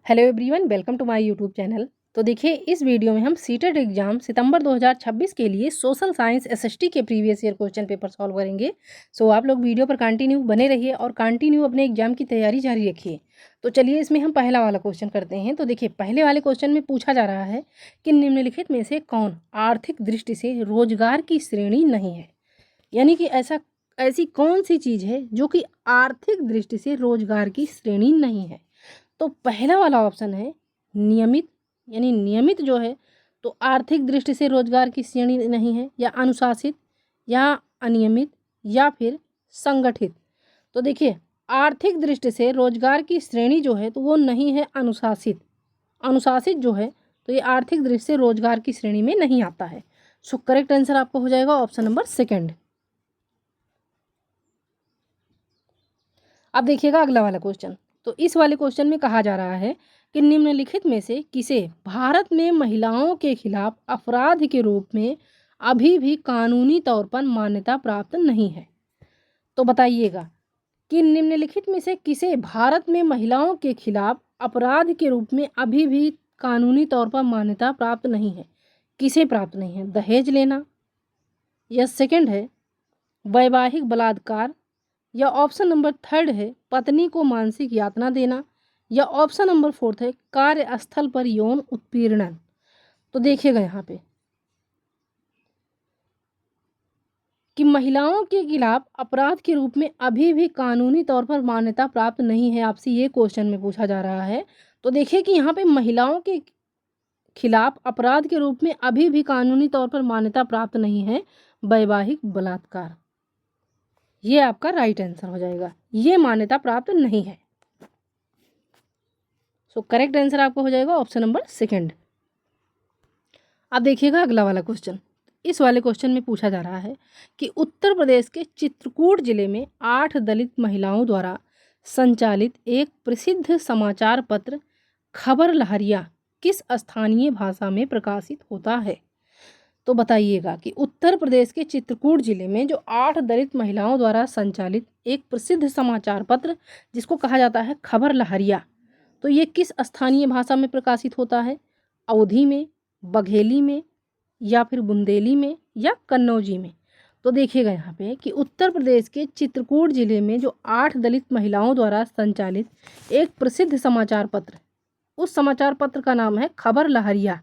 Hello everyone, welcome to my YouTube channel. तो देखिए, इस वीडियो में हम सीटेट एग्जाम सितंबर 2026 के लिए सोशल साइंस एसएसटी के previous year question paper solve करेंगे। सो आप लोग वीडियो पर कंटिन्यू बने रहिए और कंटिन्यू अपने एग्जाम की तैयारी जारी रखिए। तो चलिए, इसमें हम पहला वाला क्वेश्चन करते हैं। तो देखिए, पहले वाले क्वेश्चन में पूछा जा रहा है कि निम्नलिखित में से कौन आर्थिक दृष्टि से रोजगार की श्रेणी नहीं है। यानी कि ऐसी कौन सी चीज़ है जो कि आर्थिक दृष्टि से रोजगार की श्रेणी नहीं है। तो पहला वाला ऑप्शन है नियमित। यानी नियमित जो है तो आर्थिक दृष्टि से रोजगार की श्रेणी नहीं है, या अनुशासित, या अनियमित, या फिर संगठित। तो देखिए, आर्थिक दृष्टि से रोजगार की श्रेणी जो है तो वो नहीं है अनुशासित। अनुशासित जो है तो ये आर्थिक दृष्टि से रोजगार की श्रेणी में नहीं आता है। सो करेक्ट आंसर आपका हो जाएगा ऑप्शन नंबर सेकंड। अब देखिएगा अगला वाला क्वेश्चन। तो इस वाले क्वेश्चन में कहा जा रहा है कि निम्नलिखित में से किसे भारत में महिलाओं के खिलाफ अपराध के रूप में अभी भी कानूनी तौर पर मान्यता प्राप्त नहीं है। तो बताइएगा कि निम्नलिखित में से किसे भारत में महिलाओं के खिलाफ अपराध के रूप में अभी भी कानूनी तौर पर मान्यता प्राप्त नहीं है। किसे प्राप्त नहीं है? दहेज लेना, या सेकंड है वैवाहिक बलात्कार, या ऑप्शन नंबर थर्ड है पत्नी को मानसिक यातना देना, या ऑप्शन नंबर फोर्थ है कार्यस्थल पर यौन उत्पीड़न। तो देखिएगा यहाँ पे कि महिलाओं के खिलाफ अपराध के रूप में अभी भी कानूनी तौर पर मान्यता प्राप्त नहीं है, आपसे ये क्वेश्चन में पूछा जा रहा है। तो देखिए कि यहाँ पे महिलाओं के खिलाफ अपराध के रूप में अभी भी कानूनी तौर पर मान्यता प्राप्त नहीं है वैवाहिक बलात्कार। ये आपका राइट आंसर हो जाएगा, ये मान्यता प्राप्त नहीं है। सो करेक्ट आंसर आपका हो जाएगा ऑप्शन नंबर सेकंड। अब देखिएगा अगला वाला क्वेश्चन। इस वाले क्वेश्चन में पूछा जा रहा है कि उत्तर प्रदेश के चित्रकूट जिले में 8 दलित महिलाओं द्वारा संचालित एक प्रसिद्ध समाचार पत्र खबर लहरिया किस स्थानीय भाषा में प्रकाशित होता है। तो बताइएगा कि उत्तर प्रदेश के चित्रकूट जिले में जो 8 दलित महिलाओं द्वारा संचालित एक प्रसिद्ध समाचार पत्र जिसको कहा जाता है खबर लहरिया, तो ये किस स्थानीय भाषा में प्रकाशित होता है? अवधी में, बघेली में, या फिर बुंदेली में, या कन्नौजी में। तो देखिएगा यहाँ पे कि उत्तर प्रदेश के चित्रकूट जिले में जो 8 दलित महिलाओं द्वारा संचालित एक प्रसिद्ध समाचार पत्र, उस समाचार पत्र का नाम है खबर लहरिया।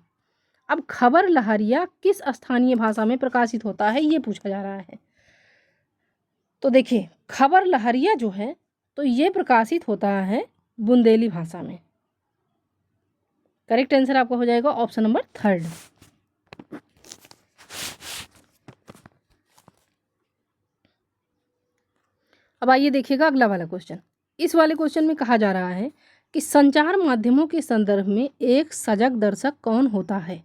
अब खबर लहरिया किस स्थानीय भाषा में प्रकाशित होता है, ये पूछा जा रहा है। तो देखिए, खबर लहरिया जो है तो ये प्रकाशित होता है बुंदेली भाषा में। करेक्ट आंसर आपका हो जाएगा ऑप्शन नंबर थर्ड। अब आइए देखिएगा अगला वाला क्वेश्चन। इस वाले क्वेश्चन में कहा जा रहा है कि संचार माध्यमों के संदर्भ में एक सजग दर्शक कौन होता है।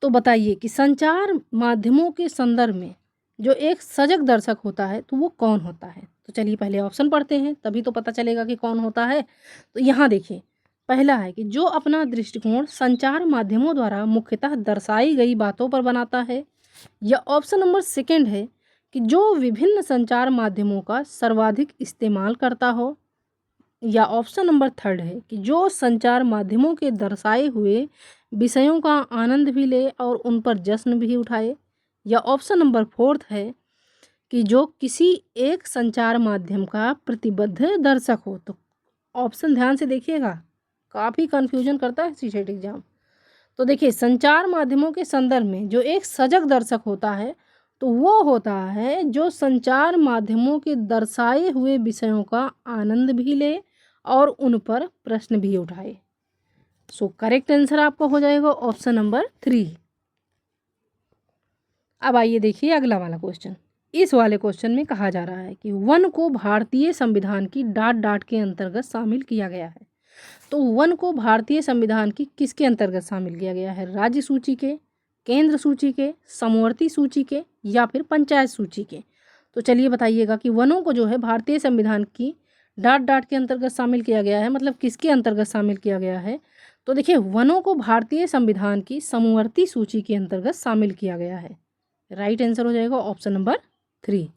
तो बताइए कि संचार माध्यमों के संदर्भ में जो एक सजग दर्शक होता है तो वो कौन होता है। तो चलिए पहले ऑप्शन पढ़ते हैं, तभी तो पता चलेगा कि कौन होता है। तो यहाँ देखिए, पहला है कि जो अपना दृष्टिकोण संचार माध्यमों द्वारा मुख्यतः दर्शाई गई बातों पर बनाता है, या ऑप्शन नंबर सेकंड है कि जो विभिन्न संचार माध्यमों का सर्वाधिक इस्तेमाल करता हो, या ऑप्शन नंबर थर्ड है कि जो संचार माध्यमों के दर्शाए हुए विषयों का आनंद भी ले और उन पर जश्न भी उठाए, या ऑप्शन नंबर फोर्थ है कि जो किसी एक संचार माध्यम का प्रतिबद्ध दर्शक हो। तो ऑप्शन ध्यान से देखिएगा, काफ़ी कन्फ्यूजन करता है सीटेट एग्जाम। तो देखिए, संचार माध्यमों के संदर्भ में जो एक सजग दर्शक होता है तो वो होता है जो संचार माध्यमों के दर्शाए हुए विषयों का आनंद भी ले और उन पर प्रश्न भी उठाए। सो करेक्ट आंसर आपका हो जाएगा ऑप्शन नंबर 3। अब आइए देखिए अगला वाला क्वेश्चन। इस वाले क्वेश्चन में कहा जा रहा है कि वन को भारतीय संविधान की डाट डाट के अंतर्गत शामिल किया गया है। तो वन को भारतीय संविधान की किसके अंतर्गत शामिल किया गया है? राज्य सूची के, केंद्र सूची के, समवर्ती सूची के, या फिर पंचायत सूची के। तो चलिए बताइएगा कि वनों को जो है भारतीय संविधान की डाट डाट के अंतर्गत शामिल किया गया है, मतलब किसके अंतर्गत शामिल किया गया है? तो देखिए, वनों को भारतीय संविधान की समवर्ती सूची के अंतर्गत शामिल किया गया है। राइट आंसर हो जाएगा ऑप्शन नंबर 3।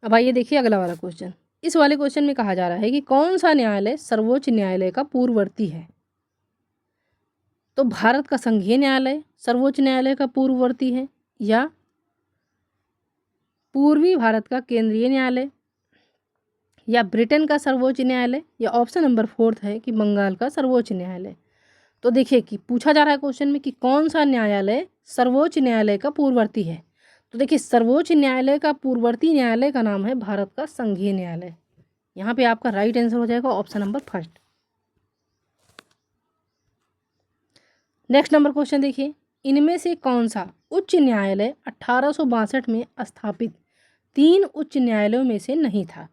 अब आइए देखिए अगला वाला क्वेश्चन। इस वाले क्वेश्चन में कहा जा रहा है कि कौन सा न्यायालय सर्वोच्च न्यायालय का पूर्ववर्ती है। तो भारत का संघीय न्यायालय सर्वोच्च न्यायालय का पूर्ववर्ती है, या पूर्वी भारत का केंद्रीय न्यायालय, या ब्रिटेन का सर्वोच्च न्यायालय, या ऑप्शन नंबर 4 है कि बंगाल का सर्वोच्च न्यायालय। तो देखिए कि पूछा जा रहा है क्वेश्चन में कि कौन सा न्यायालय सर्वोच्च न्यायालय का पूर्ववर्ती है। तो देखिए सर्वोच्च न्यायालय का पूर्ववर्ती न्यायालय का नाम है भारत का संघीय न्यायालय। यहाँ पे आपका राइट आंसर हो जाएगा option number 1। Next number question देखिए, इनमें से कौन सा उच्च न्यायालय 1862 में स्थापित 3 उच्च न्यायालयों में से नहीं था।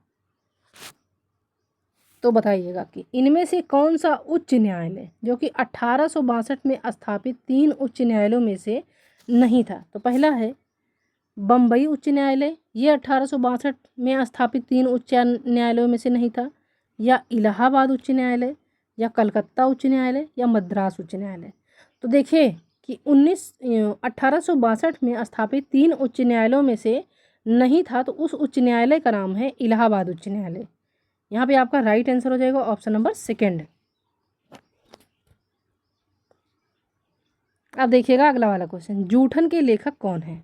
तो बताइएगा कि इनमें से कौन सा उच्च न्यायालय जो कि 1862 में स्थापित 3 उच्च न्यायालयों में से नहीं था। तो पहला है बम्बई उच्च न्यायालय, ये 1862 में स्थापित 3 उच्च न्यायालयों में से नहीं था, या इलाहाबाद उच्च न्यायालय, या कलकत्ता उच्च न्यायालय, या मद्रास उच्च न्यायालय। तो देखिए कि 1862 में स्थापित 3 उच्च न्यायालयों में से नहीं था, तो उस उच्च न्यायालय का नाम है इलाहाबाद उच्च न्यायालय। यहाँ पे आपका राइट आंसर हो जाएगा ऑप्शन नंबर 2। अब देखिएगा अगला वाला क्वेश्चन, जूठन के लेखक कौन है।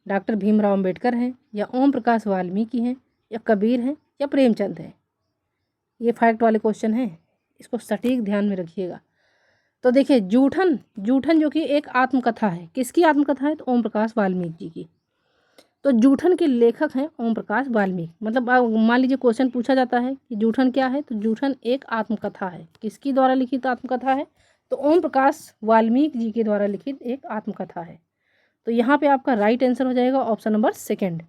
डॉक्टर भीमराव अंबेडकर हैं, या ओम प्रकाश वाल्मीकि हैं, या कबीर हैं, या प्रेमचंद है। ये फैक्ट वाले क्वेश्चन हैं, इसको सटीक ध्यान में रखिएगा। तो देखिए जूठन जो कि एक आत्मकथा है, किसकी आत्मकथा है, तो ओम प्रकाश वाल्मीकि जी की। तो जूठन के लेखक हैं ओम प्रकाश वाल्मीकि। मतलब मान लीजिए क्वेश्चन पूछा जाता है कि जूठन क्या है, तो जूठन एक आत्मकथा है। किसकी द्वारा लिखित आत्मकथा है, तो ओम प्रकाश वाल्मीकि जी के द्वारा लिखित एक आत्मकथा है। तो यहाँ पे आपका राइट आंसर हो जाएगा ऑप्शन नंबर 2।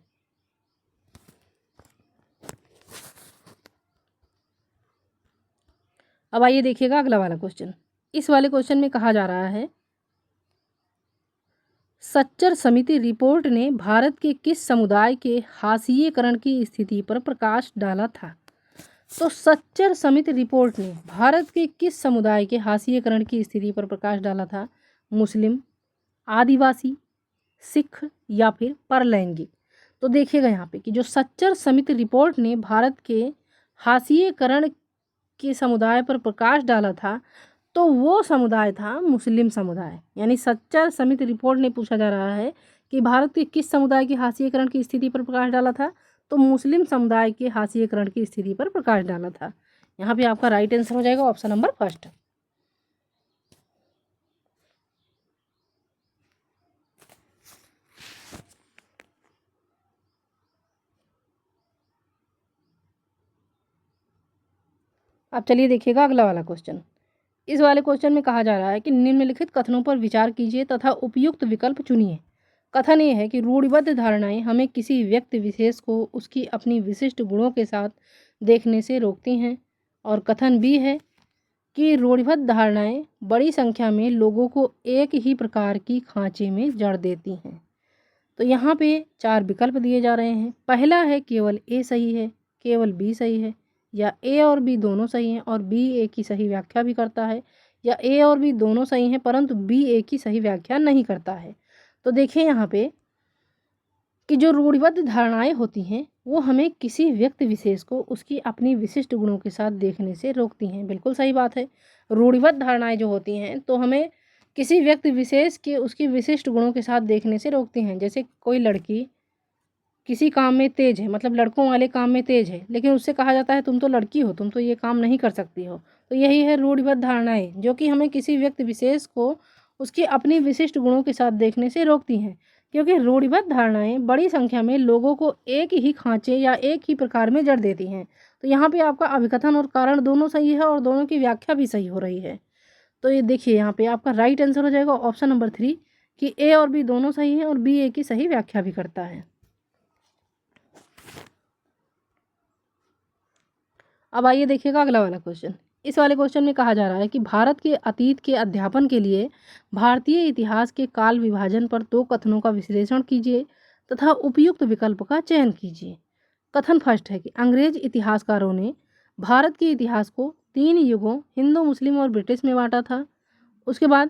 अब आइए देखिएगा अगला वाला क्वेश्चन। इस वाले क्वेश्चन में कहा जा रहा है, सच्चर समिति रिपोर्ट ने भारत के किस समुदाय के हाशिएकरण की स्थिति पर प्रकाश डाला था। तो सच्चर समिति रिपोर्ट ने भारत के किस समुदाय के हाशिएकरण की स्थिति पर प्रकाश डाला था। मुस्लिम, आदिवासी, सिख, या फिर परलैंगिक। तो देखिएगा यहाँ पे कि जो सच्चर समिति रिपोर्ट ने भारत के हाशिएकरण के समुदाय पर प्रकाश डाला था, तो वो समुदाय था मुस्लिम समुदाय। यानी सच्चर समिति रिपोर्ट ने पूछा जा रहा है कि भारत के किस समुदाय के हाशिएकरण की स्थिति पर प्रकाश डाला था, तो मुस्लिम समुदाय के हाशिएकरण की स्थिति पर प्रकाश डाला था। यहाँ पे आपका राइट आंसर हो जाएगा ऑप्शन नंबर 1। अब चलिए देखिएगा अगला वाला क्वेश्चन। इस वाले क्वेश्चन में कहा जा रहा है कि निम्नलिखित कथनों पर विचार कीजिए तथा उपयुक्त विकल्प चुनिए। कथन ये है कि रूढ़िबद्ध धारणाएं हमें किसी व्यक्ति विशेष को उसकी अपनी विशिष्ट गुणों के साथ देखने से रोकती हैं। और कथन बी है कि रूढ़िबद्ध धारणाएं बड़ी संख्या में लोगों को एक ही प्रकार की खांचे में जड़ देती हैं। तो यहाँ पे 4 विकल्प दिए जा रहे हैं। पहला है केवल ए सही है, केवल बी सही है, या ए और बी दोनों सही हैं और बी ए की सही व्याख्या भी करता है, या ए और बी दोनों सही हैं परंतु बी ए की सही व्याख्या नहीं करता है। तो देखिए यहाँ पे कि जो रूढ़िबद्ध धारणाएं होती हैं वो हमें किसी व्यक्ति विशेष को उसकी अपनी विशिष्ट गुणों के साथ देखने से रोकती हैं। बिल्कुल सही बात है। रूढ़िबद्ध धारणाएं जो होती हैं तो हमें किसी व्यक्ति विशेष के उसकी विशिष्ट गुणों के साथ देखने से रोकती हैं। जैसे कोई लड़की किसी काम में तेज है, मतलब लड़कों वाले काम में तेज है, लेकिन उससे कहा जाता है तुम तो लड़की हो, तुम तो ये काम नहीं कर सकती हो। तो यही है रूढ़िबद्ध धारणाएं, जो कि हमें किसी व्यक्ति विशेष को उसकी अपनी विशिष्ट गुणों के साथ देखने से रोकती हैं। क्योंकि रूढ़िबद्ध धारणाएं बड़ी संख्या में लोगों को एक ही खांचे या एक ही प्रकार में जड़ देती हैं। तो यहाँ पे आपका अभिकथन और कारण दोनों सही है और दोनों की व्याख्या भी सही हो रही है। तो ये देखिए यहाँ पे आपका राइट आंसर हो जाएगा ऑप्शन नंबर 3 कि ए और बी दोनों सही हैं और बी ए की सही व्याख्या भी करता है। अब आइए देखिएगा अगला वाला क्वेश्चन। इस वाले क्वेश्चन में कहा जा रहा है कि भारत के अतीत के अध्यापन के लिए भारतीय इतिहास के काल विभाजन पर 2 कथनों का विश्लेषण कीजिए तथा उपयुक्त विकल्प का चयन कीजिए। कथन फर्स्ट है कि अंग्रेज इतिहासकारों ने भारत के इतिहास को 3 युगों हिंदू, मुस्लिम और ब्रिटिश में बांटा था। उसके बाद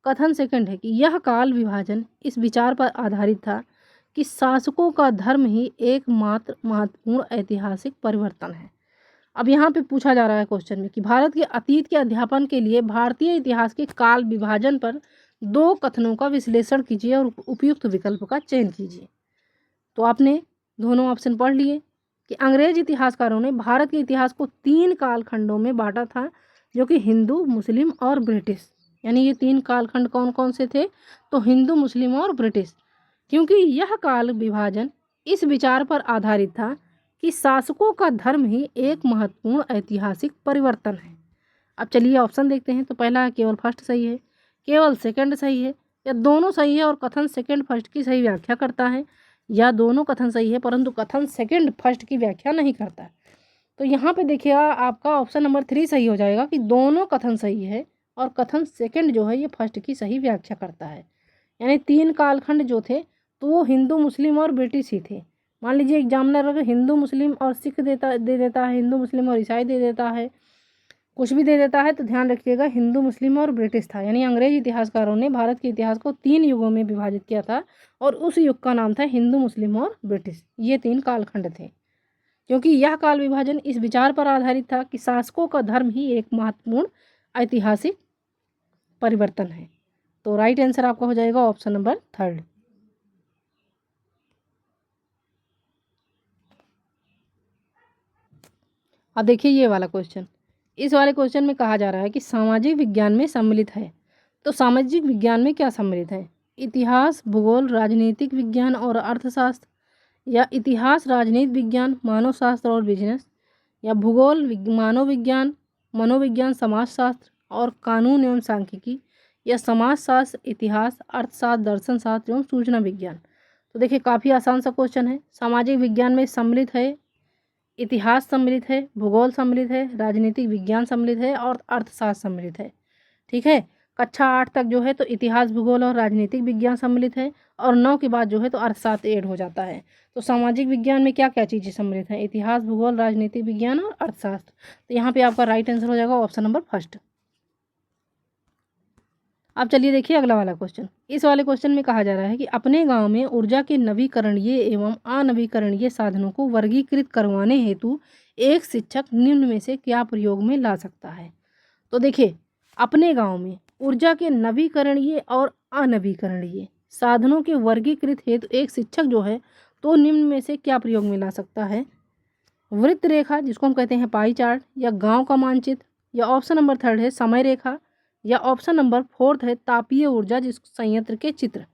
कथन सेकंड है कि यह काल विभाजन इस विचार पर आधारित था कि शासकों का धर्म ही एकमात्र महत्वपूर्ण ऐतिहासिक परिवर्तन है। अब यहाँ पे पूछा जा रहा है क्वेश्चन में कि भारत के अतीत के अध्यापन के लिए भारतीय इतिहास के काल विभाजन पर दो कथनों का विश्लेषण कीजिए और उपयुक्त विकल्प का चयन कीजिए। तो आपने दोनों ऑप्शन पढ़ लिए कि अंग्रेज इतिहासकारों ने भारत के इतिहास को 3 कालखंडों में बांटा था, जो कि हिंदू, मुस्लिम और ब्रिटिश। यानी ये 3 कालखंड कौन कौन से थे? तो हिंदू, मुस्लिम और ब्रिटिश। क्योंकि यह काल विभाजन इस विचार पर आधारित था कि शासकों का धर्म ही एक महत्वपूर्ण ऐतिहासिक परिवर्तन है। अब चलिए ऑप्शन देखते हैं। तो पहला केवल फर्स्ट सही है, केवल सेकंड सही है, या दोनों सही है और कथन सेकंड फर्स्ट की सही व्याख्या करता है, या दोनों कथन सही है परंतु कथन सेकंड फर्स्ट की व्याख्या नहीं करता है। तो यहाँ पे देखिएगा आपका ऑप्शन नंबर 3 सही हो जाएगा कि दोनों कथन सही है और कथन सेकंड जो है ये फर्स्ट की सही व्याख्या करता है। यानी 3 कालखंड जो थे तो वो हिंदू, मुस्लिम और ब्रिटिश ही थे। मान लीजिए एग्जामिनर अगर हिंदू, मुस्लिम और सिख दे देता है, हिंदू, मुस्लिम और ईसाई दे देता है, कुछ भी दे देता है, तो ध्यान रखिएगा हिंदू, मुस्लिम और ब्रिटिश था। यानी अंग्रेज इतिहासकारों ने भारत के इतिहास को 3 युगों में विभाजित किया था और उस युग का नाम था हिंदू, मुस्लिम और ब्रिटिश। ये 3 कालखंड थे। क्योंकि यह काल विभाजन इस विचार पर आधारित था कि शासकों का धर्म ही एक महत्वपूर्ण ऐतिहासिक परिवर्तन है। तो राइट आंसर आपका हो जाएगा ऑप्शन नंबर 3। अब देखिए ये वाला क्वेश्चन। इस वाले क्वेश्चन में कहा जा रहा है कि सामाजिक विज्ञान में सम्मिलित है। तो सामाजिक विज्ञान में क्या सम्मिलित है? इतिहास, भूगोल, राजनीतिक विज्ञान और अर्थशास्त्र, या इतिहास, राजनीति विज्ञान, मानव शास्त्र और बिजनेस, या भूगोल, मानव विज्ञान, मनोविज्ञान, समाजशास्त्र और कानून एवं सांख्यिकी, या समाजशास्त्र, इतिहास, अर्थशास्त्र, दर्शन शास्त्र एवं सूचना विज्ञान। तो देखिए काफ़ी आसान सा क्वेश्चन है। सामाजिक विज्ञान में सम्मिलित है, इतिहास सम्मिलित है, भूगोल सम्मिलित है, राजनीतिक विज्ञान सम्मिलित है और अर्थशास्त्र सम्मिलित है। ठीक है। कक्षा 8 तक जो है तो इतिहास, भूगोल और राजनीतिक विज्ञान सम्मिलित है और 9 के बाद जो है तो अर्थशास्त्र ऐड हो जाता है। तो सामाजिक विज्ञान में क्या क्या चीज़ें सम्मिलित हैं? इतिहास, भूगोल, राजनीतिक विज्ञान और अर्थशास्त्र। तो यहाँ पे आपका राइट आंसर हो जाएगा ऑप्शन नंबर फर्स्ट। अब चलिए देखिए अगला वाला क्वेश्चन। इस वाले क्वेश्चन में कहा जा रहा है कि अपने गांव में ऊर्जा के नवीकरणीय एवं अनवीकरणीय साधनों को वर्गीकृत करवाने हेतु एक शिक्षक निम्न में से क्या प्रयोग में ला सकता है? तो देखिए अपने गांव में ऊर्जा के नवीकरणीय और अनवीकरणीय साधनों के वर्गीकृत हेतु एक शिक्षक जो है तो निम्न में से क्या प्रयोग में ला सकता है? वृत्त रेखा, जिसको हम कहते हैं पाई चार्ट, या गांव का मानचित्र, या ऑप्शन नंबर 3 है समय रेखा, या ऑप्शन नंबर 4 है तापीय ऊर्जा जिस संयंत्र के चित्र।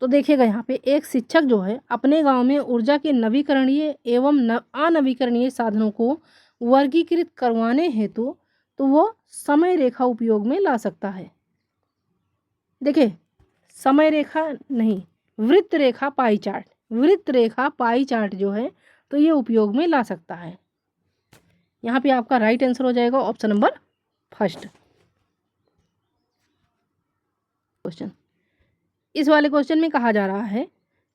तो देखिएगा यहाँ पे एक शिक्षक जो है अपने गांव में ऊर्जा के नवीकरणीय एवं अनवीकरणीय साधनों को वर्गीकृत करवाने हेतु तो वो समय रेखा उपयोग में ला सकता है। देखिए समय रेखा नहीं, वृत्त रेखा पाई चार्ट, वृत्त रेखा पाई चार्ट जो है तो ये उपयोग में ला सकता है। यहाँ पे आपका राइट आंसर हो जाएगा ऑप्शन नंबर फर्स्ट। क्वेश्चन, इस वाले क्वेश्चन में कहा जा रहा है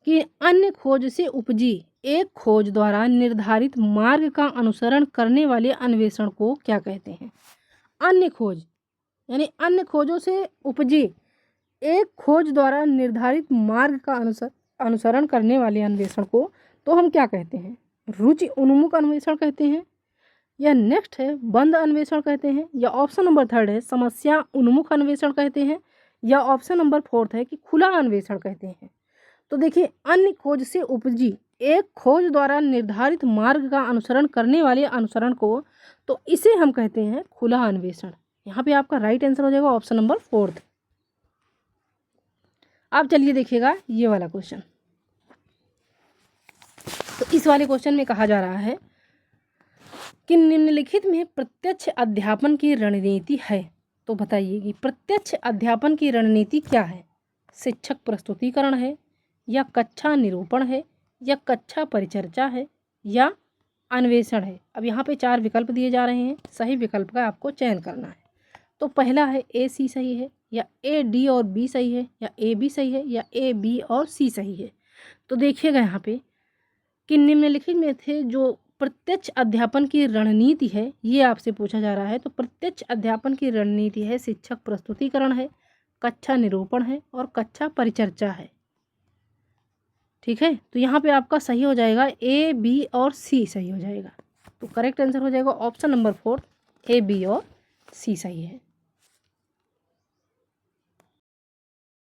कि अन्य खोज से उपजी एक खोज द्वारा निर्धारित मार्ग का अनुसरण करने वाले अन्वेषण को क्या कहते हैं? अन्य खोज यानी अन्य खोजों से उपजी एक खोज द्वारा निर्धारित मार्ग का अनुसरण करने वाले अन्वेषण को तो हम क्या कहते हैं? रुचि उन्मुख अन्वेषण कहते हैं, या नेक्स्ट है बंद अन्वेषण कहते हैं, या ऑप्शन नंबर 3 है समस्या उन्मुख अन्वेषण कहते हैं, या ऑप्शन नंबर 4 है कि खुला अन्वेषण कहते हैं। तो देखिए अन्य खोज से उपजी एक खोज द्वारा निर्धारित मार्ग का अनुसरण करने वाले अनुसरण को तो इसे हम कहते हैं खुला अन्वेषण। यहाँ पे आपका राइट आंसर हो जाएगा ऑप्शन नंबर 4। अब चलिए देखिएगा ये वाला क्वेश्चन। तो इस वाले क्वेश्चन में कहा जा रहा है कि निम्नलिखित में प्रत्यक्ष अध्यापन की रणनीति है। तो बताइए कि प्रत्यक्ष अध्यापन की रणनीति क्या है? शिक्षक प्रस्तुतिकरण है, या कक्षा निरूपण है, या कक्षा परिचर्चा है, या अन्वेषण है। अब यहाँ पे 4 विकल्प दिए जा रहे हैं, सही विकल्प का आपको चयन करना है। तो पहला है ए सी सही है, या ए डी और बी सही है, या ए बी सही है, या ए बी और सी सही है। तो देखिएगा यहाँ पे कि निम्नलिखित में थे जो प्रत्यक्ष अध्यापन की रणनीति है ये आपसे पूछा जा रहा है। तो प्रत्यक्ष अध्यापन की रणनीति है शिक्षक प्रस्तुतिकरण है, कक्षा निरूपण है और कक्षा परिचर्चा है। ठीक है, तो यहाँ पे आपका सही हो जाएगा ए, बी और सी सही हो जाएगा। तो करेक्ट आंसर हो जाएगा ऑप्शन नंबर 4, ए, बी और सी सही है।